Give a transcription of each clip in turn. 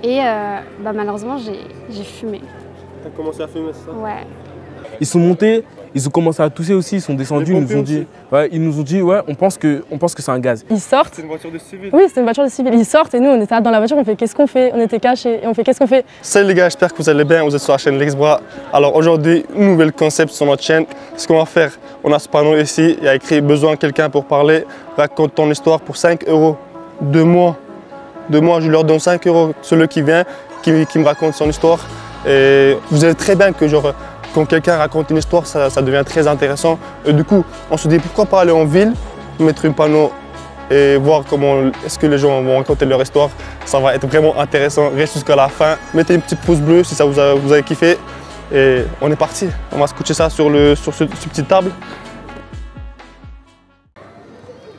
Et malheureusement, j'ai fumé. T'as commencé à fumer, c'est ça? Ouais. Ils sont montés, ils ont commencé à tousser aussi, ils sont descendus, ils nous ont dit, ouais, on pense que c'est un gaz. Ils sortent. C'est une voiture de civil? Oui, c'était une voiture de civil. Ils sortent et nous, on était là dans la voiture, on fait qu'est-ce qu'on fait? On était cachés et on fait qu'est-ce qu'on fait? Salut les gars, j'espère que vous allez bien, vous êtes sur la chaîne Lexbra. Alors aujourd'hui, nouvel concept sur notre chaîne. Ce qu'on va faire, on a ce panneau ici, il y a écrit besoin de quelqu'un pour parler, raconte ton histoire pour 5 €. 2 mois, je leur donne 5 €, celui qui vient, qui me raconte son histoire. Et vous savez très bien que genre, quand quelqu'un raconte une histoire, ça devient très intéressant. Et du coup, on se dit pourquoi pas aller en ville, mettre un panneau et voir comment est-ce que les gens vont raconter leur histoire. Ça va être vraiment intéressant. Restez jusqu'à la fin. Mettez une petite pouce bleu si ça vous avez kiffé. Et on est parti. On va se coucher ça sur ce petite table.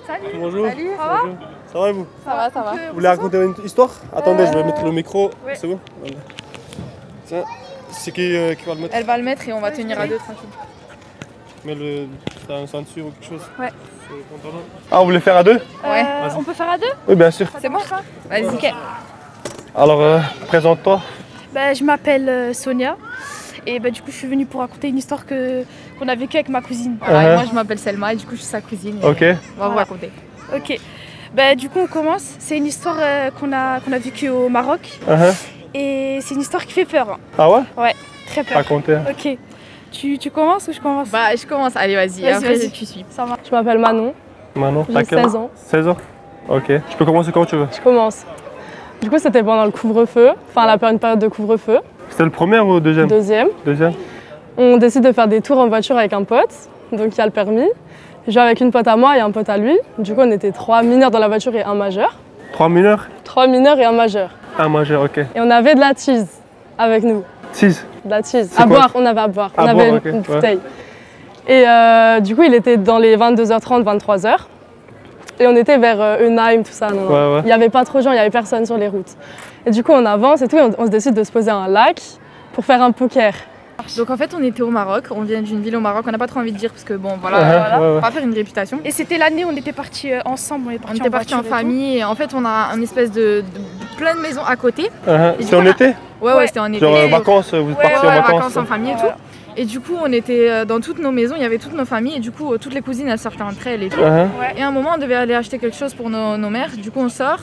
Salut. Bonjour. Salut, ça va? Bonjour. Ça va et vous? Ça va, ça va. Vous voulez raconter une histoire? Attendez, je vais mettre le micro. Oui. C'est bon? Voilà. Tiens, c'est qui va le mettre? Elle va le mettre et on va tenir à deux tranquille. Mais t'as un ceinture ou quelque chose? Ouais. Ah, vous voulez faire à deux? Ouais. On peut faire à deux? Oui, bien sûr. C'est bon ça? Vas-y. Ok. Alors, présente-toi. Je m'appelle Sonia et du coup je suis venue pour raconter une histoire qu'on a vécue avec ma cousine. Voilà, et moi je m'appelle Selma et du coup je suis sa cousine. Ok. On va vous raconter. Ok. Du coup on commence. C'est une histoire qu'on a vécue au Maroc et c'est une histoire qui fait peur. Ah ouais? Ouais, très peur. Racontez. Ok. Tu commences ou je commence? Je commence. Allez, vas-y. Après tu suis. Ça va. Je m'appelle Manon. Manon, j'ai 16 ans. 16 ans? Ok. Tu peux commencer quand tu veux. Je commence. Du coup, c'était pendant le couvre-feu, enfin une période de couvre-feu. C'était le premier ou le deuxième? Deuxième. Deuxième. On décide de faire des tours en voiture avec un pote, donc il y a le permis. Je vais avec une pote à moi et un pote à lui. Du coup, on était 3 mineurs dans la voiture et un majeur. 3 mineurs? 3 mineurs et un majeur. Un majeur, ok. Et on avait de la cheese avec nous. Cheese? De la cheese. C'est À quoi? boire, on avait à boire. À on avait boire, une ok, bouteille. Et du coup, il était dans les 22h30, 23h. Et on était vers Eunheim, tout ça. Non. Ouais. Il n'y avait pas trop de gens, il n'y avait personne sur les routes. Et du coup, on avance et tout, et on se décide de se poser à un lac pour faire un poker. Donc en fait, on était au Maroc, on vient d'une ville au Maroc, on n'a pas trop envie de dire parce que bon, voilà, on va faire une réputation. Et c'était l'année où on était partis ensemble, On était partis en famille et en fait, on a une espèce de plein de maisons à côté. C'était en été? Ouais, c'était en été. Genre vacances, vous êtes partis en vacances? En famille et tout. Et du coup, on était dans toutes nos maisons, il y avait toutes nos familles et du coup, toutes les cousines elles sortaient entre elles et tout. Et à un moment, on devait aller acheter quelque chose pour nos mères, du coup, on sort.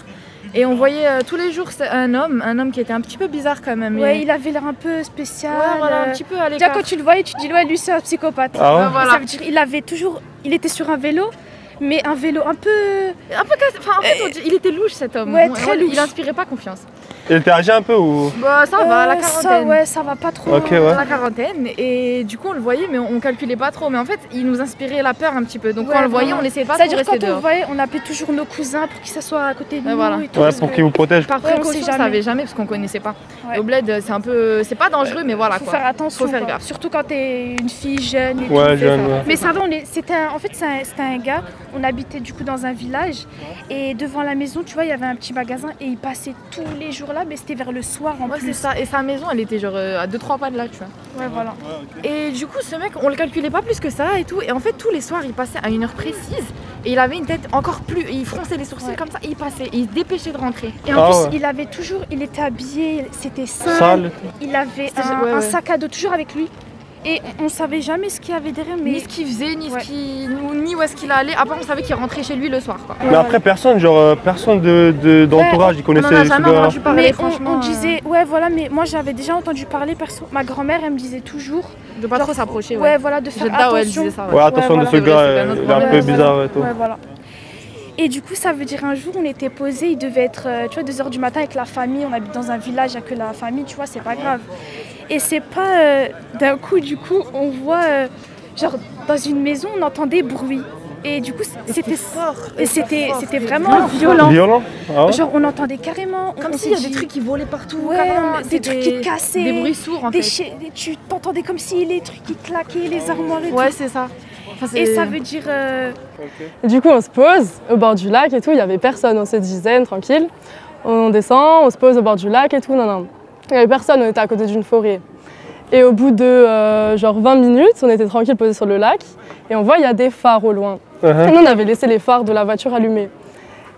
Et on voyait tous les jours un homme qui était un petit peu bizarre quand même. Ouais, il avait l'air un peu spécial. Ouais, voilà, un petit peu à l'écart. Déjà quand tu le voyais, tu te dis ouais, lui c'est un psychopathe. Ah ouais? Voilà. Ça veut dire il était sur un vélo, mais un vélo un peu cassé. Enfin, en fait, il était louche cet homme. Ouais, très louche. Il inspirait pas confiance. Il était âgé un peu ou? Bah ça va, à la quarantaine. Ça va pas trop. Ok, ouais. À la quarantaine. Et du coup, on le voyait, mais on calculait pas trop. Mais en fait, il nous inspirait la peur un petit peu. Donc quand on le voyait, on essayait pas trop de rester quand on dehors. le voyait, on appelait toujours nos cousins pour qu'ils s'assoient à côté de nous. Voilà. Et tout. Ouais, pour qu'ils vous protègent. Par précaution, on savait jamais parce qu'on connaissait pas. Ouais. Et au bled, c'est un peu, c'est pas dangereux, mais voilà Faut quoi. faire attention. Faut faire gaffe. Surtout quand t'es une fille jeune. Et Ouais, tout. jeune. Ouais. Mais ça va, c'était un gars. On habitait du coup dans un village et devant la maison, tu vois, il y avait un petit magasin et il passait tous les jours là, mais c'était vers le soir en plus. C'est ça. Et sa maison, elle était genre à 2-3 pas de là, tu vois. Ouais, voilà. Et du coup, ce mec, on le calculait pas plus que ça et tout. Et en fait, tous les soirs, il passait à une heure précise. Et il avait une tête encore plus. Il fronçait les sourcils comme ça. Et il passait. Et il se dépêchait de rentrer. Et en plus, il était habillé, c'était sale. Il avait un sac à dos toujours avec lui. Et on savait jamais ce qu'il y avait derrière. Ni ce qu'il faisait, ni où est-ce qu'il allait. Après, on savait qu'il rentrait chez lui le soir, quoi. Mais après, personne d'entourage, il connaissait on en a ce jamais gars. entendu parler, Mais franchement. on disait, ouais, voilà, mais moi j'avais déjà entendu parler, ma grand-mère, elle me disait toujours. De pas trop s'approcher, ouais. Voilà, de faire attention. Elle disait ça, ouais, attention de ce gars, il est un peu bizarre et tout. Ouais, voilà. Et du coup, ça veut dire un jour, on était posés, il devait être, 2h du matin avec la famille, on habite dans un village, il n'y a que la famille, tu vois, c'est pas grave. Et c'est pas d'un coup, on voit, dans une maison, on entend des bruits. Et du coup, c'était fort. Et c'était vraiment violent. Violent? Ah ouais? Genre, on entendait carrément. Comme s'il y a des trucs qui volaient partout. Ouais, des trucs qui cassaient. Des bruits sourds, en fait. Tu t'entendais comme si les trucs qui claquaient, les armoires et tout. Ouais, c'est ça. Enfin, et ça veut dire. Et du coup, on se pose au bord du lac et tout, il n'y avait personne, on se disait tranquille. On descend, on se pose au bord du lac et tout, non. Il n'y avait personne, on était à côté d'une forêt. Et au bout de 20 minutes, on était tranquille posé sur le lac et on voit il y a des phares au loin. Et nous, on avait laissé les phares de la voiture allumés.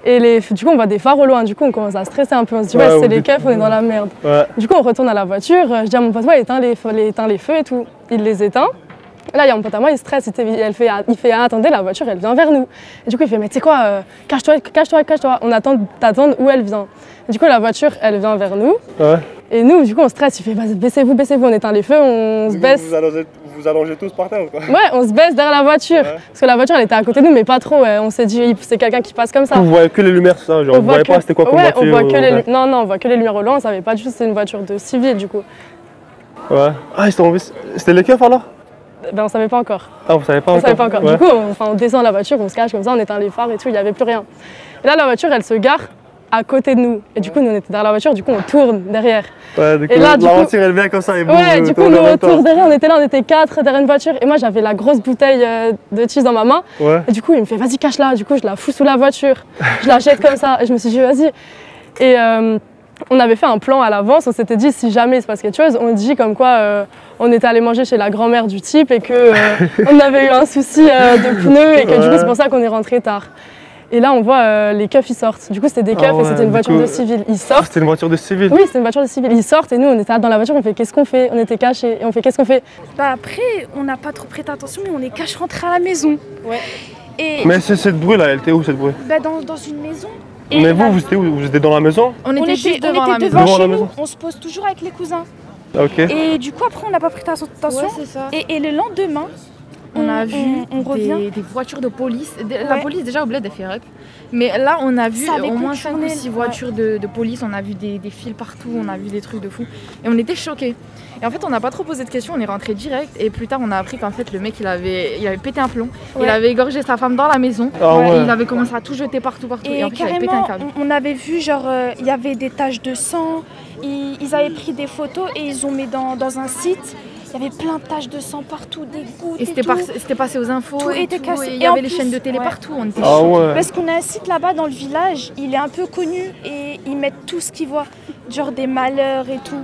Et du coup, on voit des phares au loin, du coup, on commence à stresser un peu. On se dit, ouais, c'est les keufs, on est dans la merde. Ouais. Du coup, on retourne à la voiture. Je dis à mon pote, ouais, éteins les feux et tout. Il les éteint. Là, il y a mon pote à moi, il stresse. Il fait, attendez, la voiture, elle vient vers nous. Et du coup, il fait, mais tu sais quoi, cache-toi. On attend d'attendre où elle vient. Et du coup, la voiture, elle vient vers nous. Ouais. Et nous, du coup, on stresse. Il fait, baissez-vous, on éteint les feux, on se baisse. Vous allongez tous par terre ou quoi? Ouais, on se baisse derrière la voiture. Ouais. Parce que la voiture, elle était à côté de nous, mais pas trop. Ouais. On s'est dit, c'est quelqu'un qui passe comme ça. Vous voyez que les lumières, ça, genre, vous voyez pas c'était quoi comme voiture? On voit que les... Non, on voit que les lumières au loin. On savait pas du tout que c'était une voiture de civil, du coup. Ouais. Ah, c'était les keufs alors? Ben, on savait pas encore. Ah, vous savez pas encore? On savait pas encore. Ouais. Du coup, on descend la voiture, on se cache comme ça, on éteint les phares et tout, il y avait plus rien. Et là, la voiture, elle se gare à côté de nous. Et du coup, nous, on était derrière la voiture, du coup, on tourne derrière. Ouais, du coup, la voiture, elle vient comme ça et vous... Ouais, du coup, nous, on tourne derrière, on était là, on était 4 derrière une voiture. Et moi, j'avais la grosse bouteille de cheese dans ma main. Ouais. Et du coup, il me fait, vas-y, cache-la. Du coup, je la fous sous la voiture. Je la jette comme ça. Et je me suis dit, vas-y. Et on avait fait un plan à l'avance. On s'était dit, si jamais il se passe quelque chose, on dit comme quoi on était allé manger chez la grand-mère du type et qu'on avait eu un souci de pneus et que du coup, c'est pour ça qu'on est rentré tard. Et là, on voit les keufs, ils sortent. Du coup, c'était des keufs et c'était une voiture de civil. Ils sortent. C'était une voiture de civil? Oui, c'était une voiture de civil. Ils sortent et nous, on était dans la voiture, on fait qu'est-ce qu'on fait? On était cachés et on fait qu'est-ce qu'on fait? Bah après, on n'a pas trop prêté attention, mais on est cache rentrés à la maison. Ouais. Et... Mais cette bruit là, elle était où cette bruit? Bah dans une maison. Et mais vous étiez où? Vous étiez dans la maison? On était juste devant la maison. Devant chez nous. On se pose toujours avec les cousins. Ok. Et du coup, après, on n'a pas prêté attention. Ouais, c'est ça. Et le lendemain, on a vu des voitures de police. La police déjà au bled, elle fait rep. Mais là, on a vu au moins 5 ou 6 voitures de police. On a vu des fils partout, on a vu des trucs de fou. Et on était choqués. Et en fait, on n'a pas trop posé de questions, on est rentré direct. Et plus tard, on a appris qu'en fait, le mec, il avait pété un plomb. Ouais. Il avait égorgé sa femme dans la maison. Ah ouais. Et il avait commencé à tout jeter partout. Et en fait, il avait pété un câble. On avait vu, genre, il y avait des taches de sang. Ils avaient pris des photos et ils ont mis dans un site. Il y avait plein de taches de sang partout, des gouttes et c'était passé aux infos. Tout était cassé. Et il y avait les chaînes de télé partout. On était Parce qu'on a un site là-bas dans le village, il est un peu connu et ils mettent tout ce qu'ils voient, genre des malheurs et tout.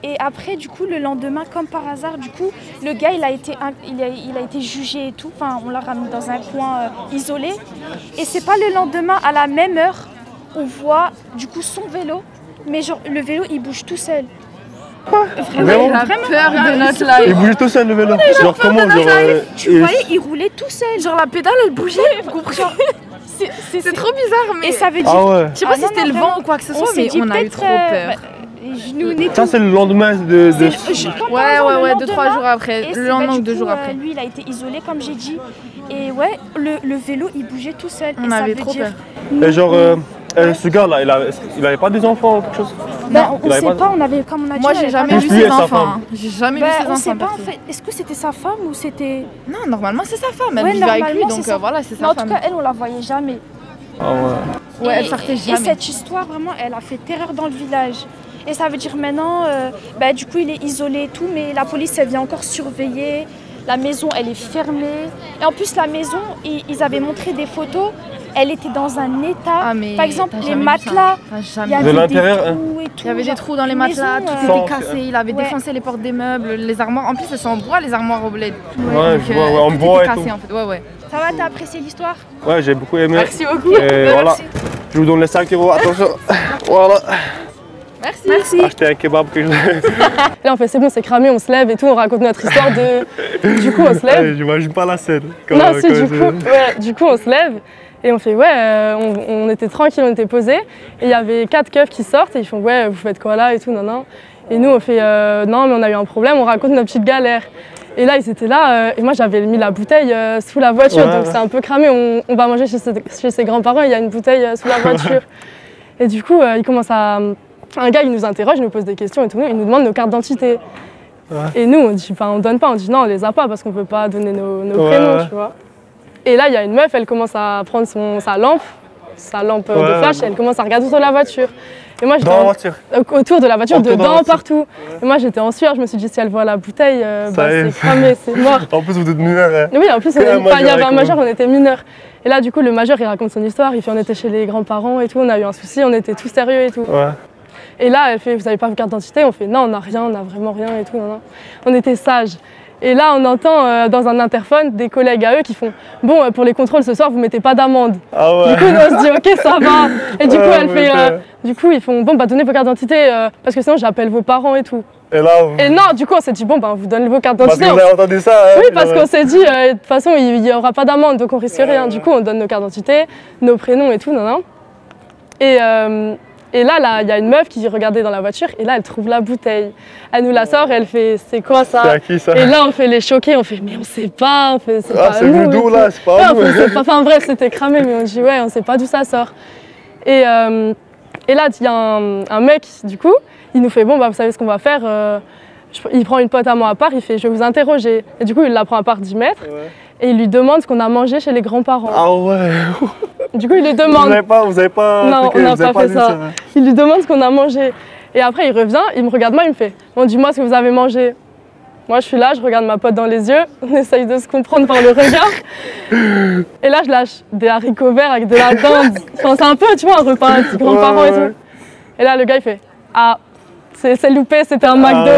Et après, du coup, le lendemain, comme par hasard, du coup, le gars, il a été jugé et tout. Enfin, on l'a ramené dans un coin isolé. Et c'est pas le lendemain, à la même heure, on voit du coup son vélo. Mais genre, le vélo, il bouge tout seul. Vraiment, il a peur de notre live. Il bougeait tout seul le vélo. Genre comment tu voyais, il roulait tout seul. Genre la pédale, elle bougeait. C'est trop bizarre. Mais... Et ça veut dire... Ah ouais. Je sais pas si c'était le vent ou quoi que ce soit, mais on a eu trop peur. Ça c'est le lendemain de... Ouais, 2-3 jours après. Le lendemain ou 2 jours après. Lui, il a été isolé, comme j'ai dit. Et ouais, le vélo, il bougeait tout seul. On avait trop peur. Et genre... ce gars-là, il avait pas des enfants ou quelque chose? Non, on sait pas, on avait, comme on a dit... Moi, j'ai jamais vu ses enfants. J'ai jamais vu ses enfants. On sait pas, en fait, est-ce que c'était sa femme ou c'était... Non, normalement, c'est sa femme. Elle vivait avec lui, donc voilà, c'est sa femme. En tout cas, elle, on la voyait jamais. Ah ouais. Ouais, elle sortait jamais. Et cette histoire, vraiment, elle a fait terreur dans le village. Et ça veut dire maintenant, du coup, il est isolé et tout, mais la police, elle vient encore surveiller. La maison, elle est fermée. Et en plus, la maison, ils avaient montré des photos. Elle était dans un état. Par exemple, les matelas, il y avait des trous et tout. Il y avait des trous dans les matelas, tout était cassé. Il avait défoncé les portes des meubles, les armoires. En plus, elles sont en bois, les armoires au bled. Ouais, je vois, en bois et tout. En fait. Ouais. Ça va, t'as apprécié l'histoire? Ouais, j'ai beaucoup aimé. Merci beaucoup. Et voilà, je vous donne les 5 €. Attention. Voilà. Merci. Acheter un kebab que je... Là, on fait c'est bon, c'est cramé, on se lève et tout, on raconte notre histoire de... Du coup, on se lève. J'imagine pas la scène. Du coup, on se lève. Et on fait on était tranquille, on était posés. Et il y avait 4 keufs qui sortent et ils font ouais, vous faites quoi là et tout, non. Et nous on fait non, mais on a eu un problème, on raconte notre petite galère. Et là ils étaient là et moi j'avais mis la bouteille sous la voiture, donc c'est un peu cramé. On va manger chez ses grands-parents, il y a une bouteille sous la voiture. Et du coup il commence à... Un gars il nous interroge, il nous pose des questions et tout, il nous demande nos cartes d'identité. Et nous on dit, on donne pas, on dit non, on les a pas parce qu'on peut pas donner nos prénoms, tu vois. Et là, il y a une meuf, elle commence à prendre sa lampe de flash, et elle commence à regarder autour de la voiture. Et moi, autour de la voiture, dedans, partout. Et moi, j'étais en sueur, je me suis dit, si elle voit la bouteille, c'est cramé, c'est mort. En plus, vous êtes mineurs. Oui, en plus, il y avait un majeur, on était mineurs. Et là, du coup, le majeur, il raconte son histoire, il fait, on était chez les grands-parents et tout, on a eu un souci, on était tous sérieux et tout. Ouais. Et là, elle fait, vous avez pas vos cartes d'identité? On fait, non, on n'a rien, on n'a vraiment rien et tout. Non. On était sages. Et là, on entend dans un interphone des collègues à eux qui font « Bon, pour les contrôles ce soir, vous mettez pas d'amende. » Ah ouais. Du coup, nous, on se dit « Ok, ça va. » Et du coup, elle fait, du coup, ils font « Bon, bah donnez vos cartes d'identité parce que sinon j'appelle vos parents et tout. » Et là, Et non, du coup, on s'est dit « Bon, bah on vous donne vos cartes parce que d'identité. » vous avez entendu ça, hein, Oui, parce qu'on s'est dit « De toute façon, il n'y aura pas d'amende, donc on risque rien. » Du coup, on donne nos cartes d'identité, nos prénoms et tout, non. Et là, il y a une meuf qui regardait dans la voiture et là, elle trouve la bouteille. Elle nous la sort et elle fait « C'est quoi ça ?» C'est à qui ça? Et là, on fait les choqués, on fait « Mais on sait pas, c'est Ah, pas c'est nous. » venu d'où là? C'est pas nous. Enfin bref, c'était cramé, mais on dit « Ouais, on sait pas d'où ça sort. » Et là, il y a un mec, du coup, il nous fait « Bon, bah, vous savez ce qu'on va faire il prend une pote à moi à part, il fait « Je vais vous interroger. » Et du coup, il la prend à part 10 mètres et il lui demande ce qu'on a mangé chez les grands-parents. Ah ouais. Du coup, il lui demande. Vous avez pas. Non, on n'a pas fait ça. Il lui demande ce qu'on a mangé. Et après, il revient, il me regarde moi, il me fait « Bon, dis-moi ce que vous avez mangé. » Moi, je suis là, je regarde ma pote dans les yeux, on essaye de se comprendre par le regard. Et là, je lâche des haricots verts avec de la dinde. Enfin, c'est un peu, tu vois, un repas de grands-parents et tout. Et là, le gars, il fait « Ah, c'est loupé, c'était un McDo. »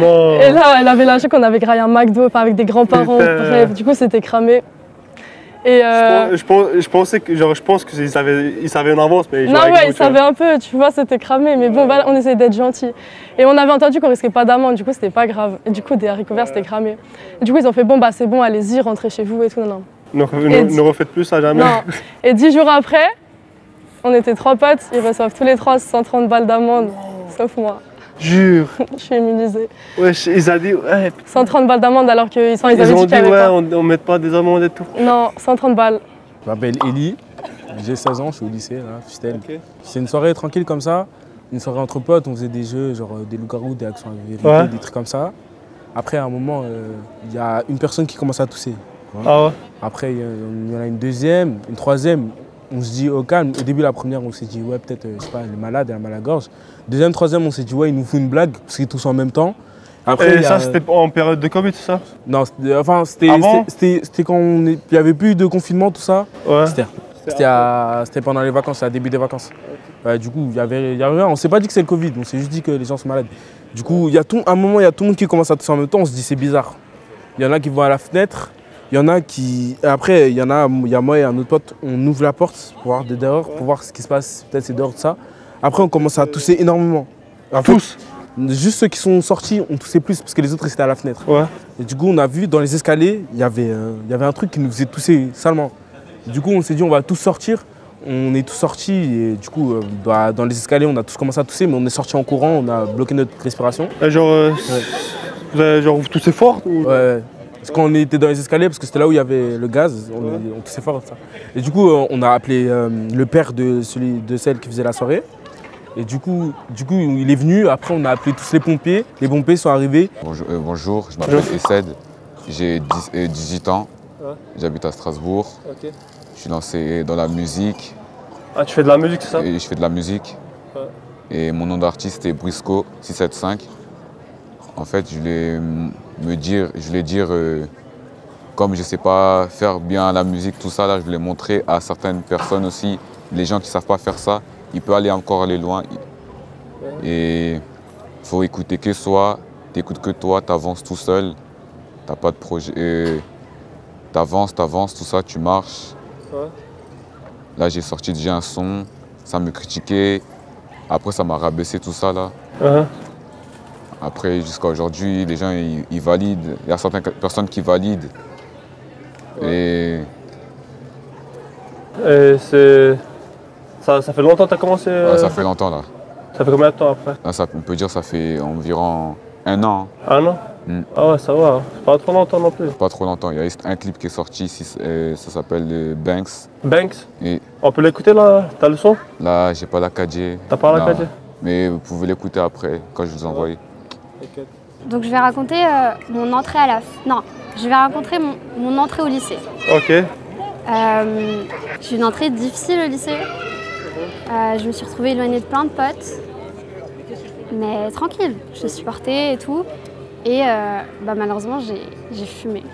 Non. Et là, elle avait lâché qu'on avait graillé un McDo, enfin, avec des grands-parents. Bref, du coup, c'était cramé. Et je pensais que, genre, je pense qu'ils savaient en avance, mais non, ouais, ils savaient un peu, tu vois, c'était cramé, mais bon, on essayait d'être gentils. Et on avait entendu qu'on risquait pas d'amende, du coup, c'était pas grave. Et du coup, des haricots verts, c'était cramé. Et du coup, ils ont fait, bon, bah, c'est bon, allez-y, rentrez chez vous et tout, non. Ne refaites plus ça jamais. Non. Et 10 jours après, on était 3 potes, ils reçoivent tous les 3 130 balles d'amende, sauf moi. Jure. Je suis immunisée. Ouais, ils ont dit, ouais. 130 balles d'amende alors qu'ils avaient dit qu'ils qu'il y avait ouais, pas. on met pas des amendes et tout. Non, 130 balles. Je m'appelle Eli, j'ai 16 ans, je suis au lycée, là, Fistel. Okay. C'est une soirée tranquille comme ça, une soirée entre potes, on faisait des jeux, genre des loups-garous, des actions à vérité, des trucs comme ça. Après, à un moment, il y a une personne qui commence à tousser. Ah ouais. Après, il y en a une deuxième, une troisième. On se dit au calme. Au début, la première, on s'est dit, ouais, peut-être, je sais pas, elle est malade, elle a mal à la gorge. Deuxième, troisième, on s'est dit, ouais, il nous fout une blague, parce qu'ils toussent en même temps. Après, et ça, c'était en période de Covid, c'est ça? Non, c'était quand il n'y avait plus de confinement, tout ça. Ouais. C'était pendant les vacances, à début des vacances. Du coup, il y avait rien. On ne s'est pas dit que c'est le Covid, on s'est juste dit que les gens sont malades. Du coup, à un moment, il y a tout le monde qui commence à tousser en même temps, on se dit, c'est bizarre. Il y en a qui vont à la fenêtre. Il y en a qui. Après, il y a moi et un autre pote, on ouvre la porte pour voir des dehors, pour voir ce qui se passe. Peut-être c'est dehors de ça. Après, on commence à tousser énormément. Tous? Juste ceux qui sont sortis ont toussé plus parce que les autres restaient à la fenêtre. Ouais. Et du coup, on a vu dans les escaliers, il y avait un truc qui nous faisait tousser salement. Du coup, on s'est dit, on va tous sortir. On est tous sortis et du coup, dans les escaliers, on a tous commencé à tousser, mais on est sortis en courant, on a bloqué notre respiration. Et genre, vous toussez fort ou... Ouais. Parce qu'on était dans les escaliers, parce que c'était là où il y avait le gaz, on toussait fort. Ça. Et du coup, on a appelé le père de celle qui faisait la soirée. Et du coup, il est venu. Après, on a appelé tous les pompiers. Les pompiers sont arrivés. Bonjour, je m'appelle Essed. J'ai 18 ans. J'habite à Strasbourg. Okay. Je suis lancé dans la musique. Ah, tu fais de la musique, c'est ça? Et je fais de la musique. Et mon nom d'artiste est Brisco 675. En fait, je voulais dire, comme je ne sais pas faire bien la musique, tout ça, là, je voulais montrer à certaines personnes aussi, les gens qui ne savent pas faire ça, ils peuvent encore aller loin. Et il faut écouter que soi, t'écoutes que toi, t'avances tout seul, t'as pas de projet, t'avances, tout ça, tu marches. Là, j'ai sorti déjà un son, ça me critiquait, après ça m'a rabaissé tout ça, là. Après, jusqu'à aujourd'hui, les gens, ils valident. Il y a certaines personnes qui valident. Et ça fait longtemps que tu as commencé ouais, ça fait longtemps, là. Ça fait combien de temps après? Là, on peut dire que ça fait environ 1 an. 1 an? Ah ouais, ça va. C'est pas trop longtemps non plus. Pas trop longtemps. Il y a un clip qui est sorti, ça s'appelle Banks. Banks? Et on peut l'écouter là? T'as le son? Là, j'ai pas la 4G. T'as pas la 4G? Mais vous pouvez l'écouter après, quand je vous envoie. Donc je vais raconter mon entrée à la... Non, je vais raconter mon entrée au lycée. Ok. J'ai une entrée difficile au lycée. Je me suis retrouvée éloignée de plein de potes. Mais tranquille, je supportais et tout. Et malheureusement, j'ai fumé.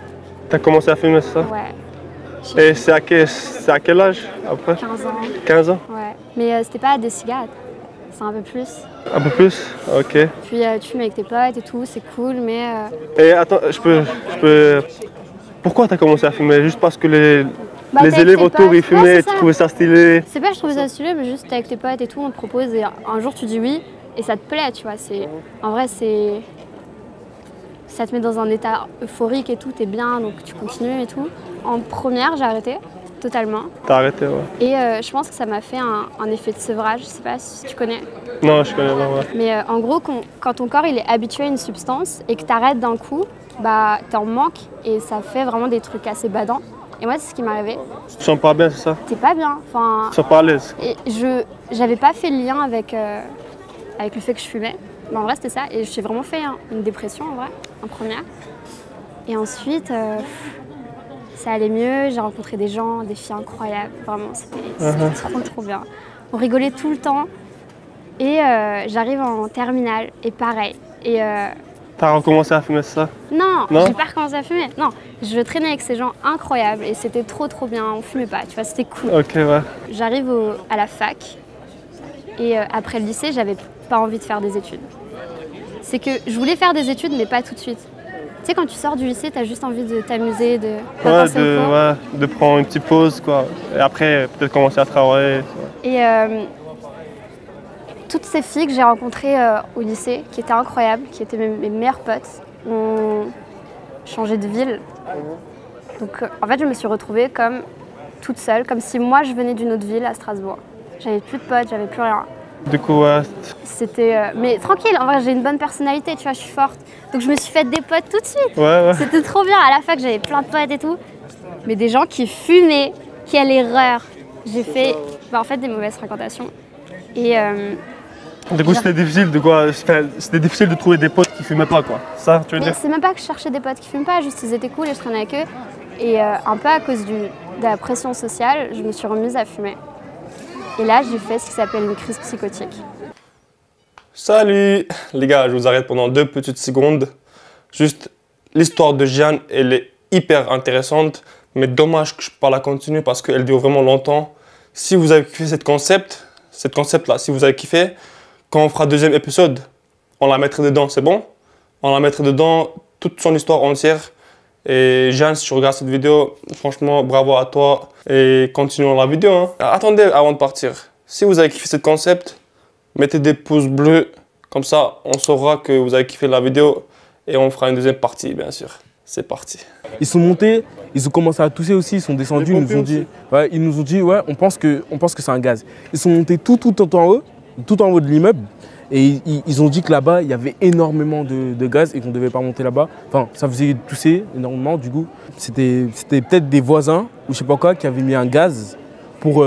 T'as commencé à fumer, c'est ça? Ouais. Et c'est à quel âge après? 15 ans. 15 ans? Ouais. Mais c'était pas des cigarettes. c'est un peu plus. Un peu plus? Ok. Puis tu fumes avec tes potes et tout, c'est cool, mais... Et attends, je peux... Pourquoi t'as commencé à fumer? Juste parce que les t'es élèves avec tes autour potes. ils fumaient Ouais, et c'est tu ça. trouvais ça stylé? C'est pas que je trouvais ça stylé, mais juste t'es avec tes potes et tout, on te propose et un jour tu dis oui et ça te plaît, tu vois. En vrai, ça te met dans un état euphorique et tout, t'es bien, donc tu continues et tout. En première, j'ai arrêté totalement. T'as arrêté, ouais. Et je pense que ça m'a fait un effet de sevrage, je sais pas si tu connais. Non, je connais pas, ouais. Mais en gros, quand ton corps il est habitué à une substance et que t'arrêtes d'un coup, bah t'es en manque et ça fait vraiment des trucs assez badants. Et moi, c'est ce qui m'est arrivé. Tu te sens pas bien, c'est ça? T'es pas bien. Enfin, Tu te sens pas à l'aise? et j'avais pas fait le lien avec le fait que je fumais. Mais en vrai, c'était ça. Et j'ai vraiment fait une dépression, en vrai, en première. Et ensuite, ça allait mieux. J'ai rencontré des gens, des filles incroyables. Vraiment, c'était trop bien. On rigolait tout le temps. Et j'arrive en terminale. Et pareil. Et T'as recommencé à fumer, c'est ça? non, Non? j'ai pas recommencé à fumer. Non, je traînais avec ces gens incroyables. Et c'était trop bien. On fumait pas, tu vois, c'était cool. Ok, ouais. J'arrive à la fac. Et après le lycée, j'avais pas envie de faire des études. C'est que je voulais faire des études, mais pas tout de suite. Tu sais, quand tu sors du lycée, t'as juste envie de t'amuser, de pas penser au cours. Ouais, de prendre une petite pause, quoi. Et après, peut-être commencer à travailler. Et toutes ces filles que j'ai rencontrées au lycée, qui étaient incroyables, qui étaient mes meilleures potes, ont changé de ville. Donc en fait, je me suis retrouvée comme toute seule, comme si moi, je venais d'une autre ville à Strasbourg. J'avais plus de potes, j'avais plus rien. Du coup, ouais. C'était... mais tranquille, en vrai, j'ai une bonne personnalité, tu vois, je suis forte. Donc je me suis fait des potes tout de suite. Ouais. C'était trop bien. À la fac, j'avais plein de potes et tout. Mais des gens qui fumaient, quelle erreur. J'ai fait en fait des mauvaises fréquentations. Et Du coup, c'était difficile de quoi? C'était difficile de trouver des potes qui fumaient pas, quoi. Ça, tu veux mais dire? c'est même pas que je cherchais des potes qui fument pas, juste ils étaient cool et je traînais avec eux. Et un peu à cause de la pression sociale, je me suis remise à fumer. Et là, j'ai fait ce qui s'appelle une crise psychotique. Salut les gars, je vous arrête pendant 2 petites secondes. Juste, l'histoire de Jeanne, elle est hyper intéressante, mais dommage que je pas la continue parce qu'elle dure vraiment longtemps. Si vous avez kiffé cette concept-là, si vous avez kiffé, quand on fera 2e épisode, on la mettrait dedans, c'est bon? On la mettrait dedans, toute son histoire entière. Et Jeanne, si tu regardes cette vidéo, franchement, bravo à toi et continuons la vidéo. Hein. Attendez avant de partir. Si vous avez kiffé ce concept, mettez des pouces bleus. Comme ça, on saura que vous avez kiffé la vidéo et on fera une 2e partie, bien sûr. C'est parti. Ils sont montés, ils ont commencé à tousser aussi, ils sont descendus, ils nous ont dit, ouais, on pense que c'est un gaz. Ils sont montés tout en haut de l'immeuble. Et ils ont dit que là-bas, il y avait énormément de gaz et qu'on ne devait pas monter là-bas. Enfin, ça faisait tousser énormément, du coup. C'était peut-être des voisins, ou je sais pas quoi, qui avaient mis un gaz pour...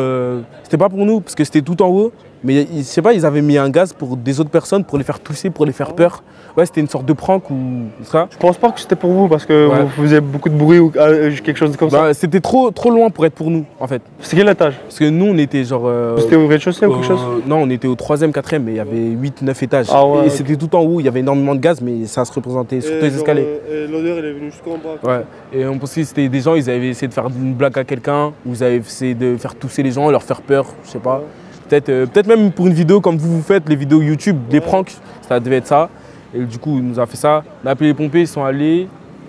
C'était pas pour nous, parce que c'était tout en haut. Mais je sais pas, ils avaient mis un gaz pour des autres personnes, pour les faire tousser, pour les faire peur. Ouais, c'était une sorte de prank ou ça. Je pense pas que c'était pour vous parce que vous faisiez beaucoup de bruit ou quelque chose comme ça. C'était trop loin pour être pour nous, en fait. C'est quel étage? Parce que nous, on était genre... C'était au rez-de-chaussée ou quelque chose? Non, on était au 3e, 4e, mais il y avait 8-9 étages. Ah ouais, et c'était tout en haut, il y avait énormément de gaz, mais ça se représentait sur tous les escaliers. Et l'odeur, elle est venue jusqu'en bas. Ouais, et on pensait que c'était des gens, ils avaient essayé de faire une blague à quelqu'un, ou ils avaient essayé de faire tousser les gens, leur faire peur, je sais pas. Peut-être même pour une vidéo comme vous faites, les vidéos YouTube, des pranks, ça devait être ça. Et du coup, il nous a fait ça. On a appelé les pompiers, ils sont allés,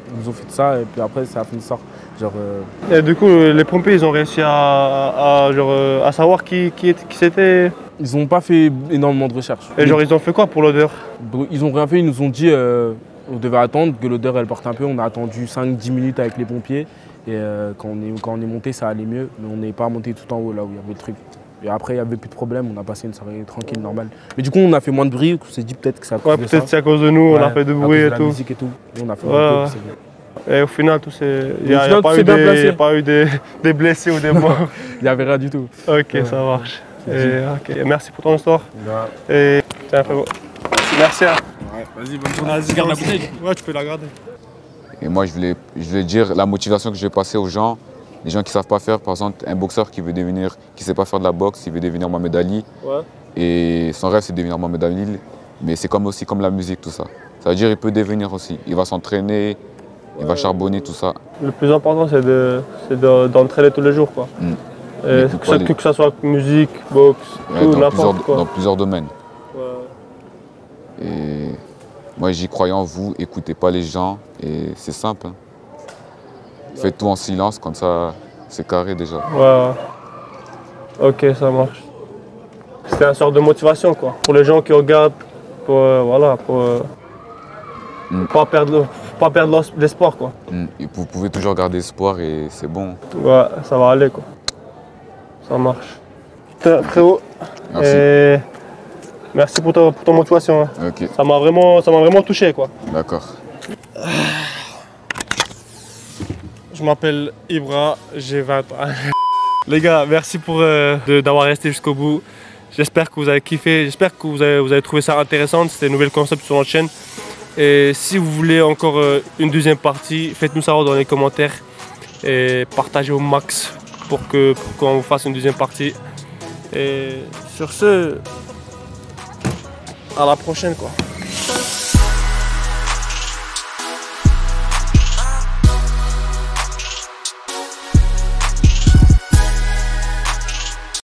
ils nous ont fait ça, et puis après, ça a fini ça. Et du coup, les pompiers, ils ont réussi à savoir qui c'était? Ils n'ont pas fait énormément de recherches. Et genre, ils ont fait quoi pour l'odeur? Ils n'ont rien fait, ils nous ont dit on devait attendre, que l'odeur, elle porte un peu. On a attendu 5-10 minutes avec les pompiers. Et quand on est monté, ça allait mieux. Mais on n'est pas monté tout en haut, là où il y avait le truc. Et après, il n'y avait plus de problème, on a passé une soirée tranquille, normale. Mais du coup, on a fait moins de bruit, on s'est dit peut-être que ça a cause de ça. Peut-être c'est à cause de nous, on a fait de bruit et tout. La musique et tout. Et on a fait un peu, et au final, il n'y a pas eu des blessés ou des morts. Il n'y avait rien du tout. Ok, ça marche. Et merci pour ton histoire. Et tiens, frérot. Merci. Hein. Ouais, vas-y, bonne journée. Garde la bouteille. Ouais, tu peux la garder. Et moi, je voulais dire la motivation que je vais passer aux gens. Les gens qui ne savent pas faire, par exemple, un boxeur qui ne sait pas faire de la boxe, il veut devenir Mohamed Ali. Ouais. Et son rêve, c'est de devenir Mohamed Ali. Mais c'est aussi comme la musique, tout ça. Ça veut dire qu'il peut devenir aussi. Il va s'entraîner, il va charbonner, tout ça. Le plus important, c'est d'entraîner tous les jours, quoi. Que ça soit musique, boxe, tout, n'importe quoi. Dans plusieurs domaines. Moi, j'y crois en vous, écoutez pas les gens, et c'est simple. Hein. Faites tout en silence, comme ça, c'est carré déjà. Ouais. Ok, ça marche. C'est une sorte de motivation, quoi. Pour les gens qui regardent, pour pas perdre l'espoir, quoi. Et vous pouvez toujours garder espoir et c'est bon. Ouais, ça va aller, quoi. Ça marche. Frérot, Merci. Merci pour ton motivation. Hein. Ok. Ça m'a vraiment touché, quoi. D'accord. Je m'appelle Ibra, j'ai 20 ans. Les gars, merci d'avoir resté jusqu'au bout. J'espère que vous avez kiffé, j'espère que vous avez trouvé ça intéressant, c'était un nouvel concept sur notre chaîne. Et si vous voulez encore une deuxième partie, faites-nous savoir dans les commentaires et partagez au max pour qu'on vous fasse une deuxième partie. Et sur ce, à la prochaine, quoi.